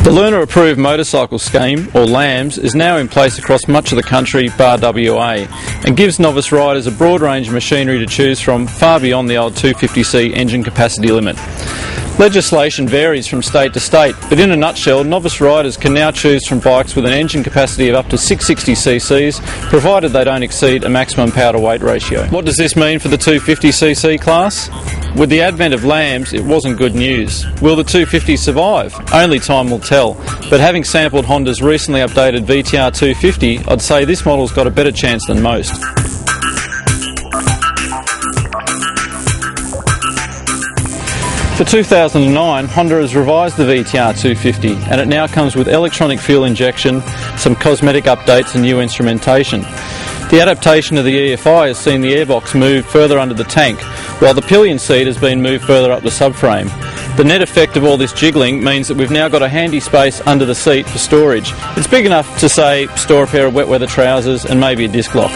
The Learner Approved Motorcycle Scheme, or LAMS, is now in place across much of the country bar WA and gives novice riders a broad range of machinery to choose from far beyond the old 250c engine capacity limit. Legislation varies from state to state, but in a nutshell, novice riders can now choose from bikes with an engine capacity of up to 660cc, provided they don't exceed a maximum power to weight ratio. What does this mean for the 250cc class? With the advent of LAMS, it wasn't good news. Will the 250 survive? Only time will tell. But having sampled Honda's recently updated VTR250, I'd say this model's got a better chance than most. For 2009, Honda has revised the VTR250 and it now comes with electronic fuel injection, some cosmetic updates and new instrumentation. The adaptation of the EFI has seen the airbox move further under the tank, while the pillion seat has been moved further up the subframe. The net effect of all this jiggling means that we've now got a handy space under the seat for storage. It's big enough to, say, store a pair of wet weather trousers and maybe a disc lock.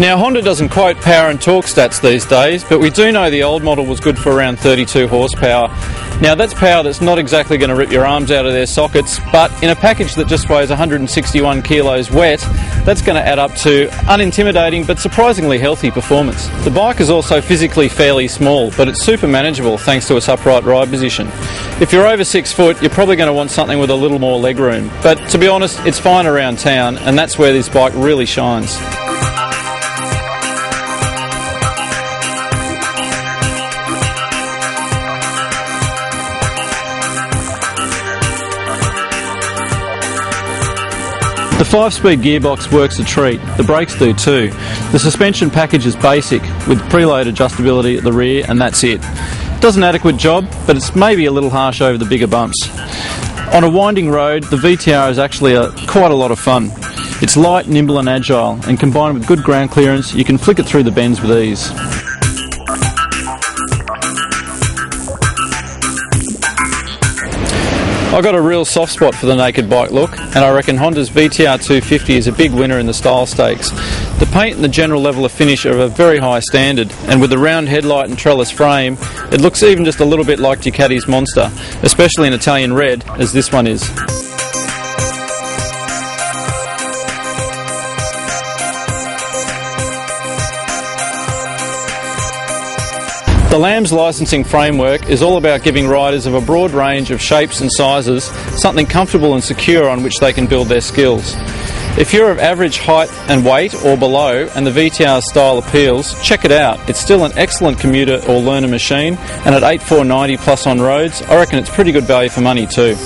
Now, Honda doesn't quote power and torque stats these days, but we do know the old model was good for around 32 horsepower. Now, that's power that's not exactly going to rip your arms out of their sockets, but in a package that just weighs 161 kilos wet, that's going to add up to unintimidating but surprisingly healthy performance. The bike is also physically fairly small, but it's super manageable thanks to its upright ride position. If you're over 6 foot, you're probably going to want something with a little more legroom, but to be honest, it's fine around town, and that's where this bike really shines. The 5-speed gearbox works a treat, the brakes do too. The suspension package is basic, with preload adjustability at the rear, and that's it. It does an adequate job, but it's maybe a little harsh over the bigger bumps. On a winding road, the VTR is actually quite a lot of fun. It's light, nimble and agile, and combined with good ground clearance, you can flick it through the bends with ease. I've got a real soft spot for the naked bike look, and I reckon Honda's VTR250 is a big winner in the style stakes. The paint and the general level of finish are of a very high standard, and with the round headlight and trellis frame, it looks even just a little bit like Ducati's Monster, especially in Italian red, as this one is. The LAMS licensing framework is all about giving riders of a broad range of shapes and sizes something comfortable and secure on which they can build their skills. If you're of average height and weight or below and the VTR style appeals, check it out. It's still an excellent commuter or learner machine, and at $8,490 plus on roads, I reckon it's pretty good value for money too.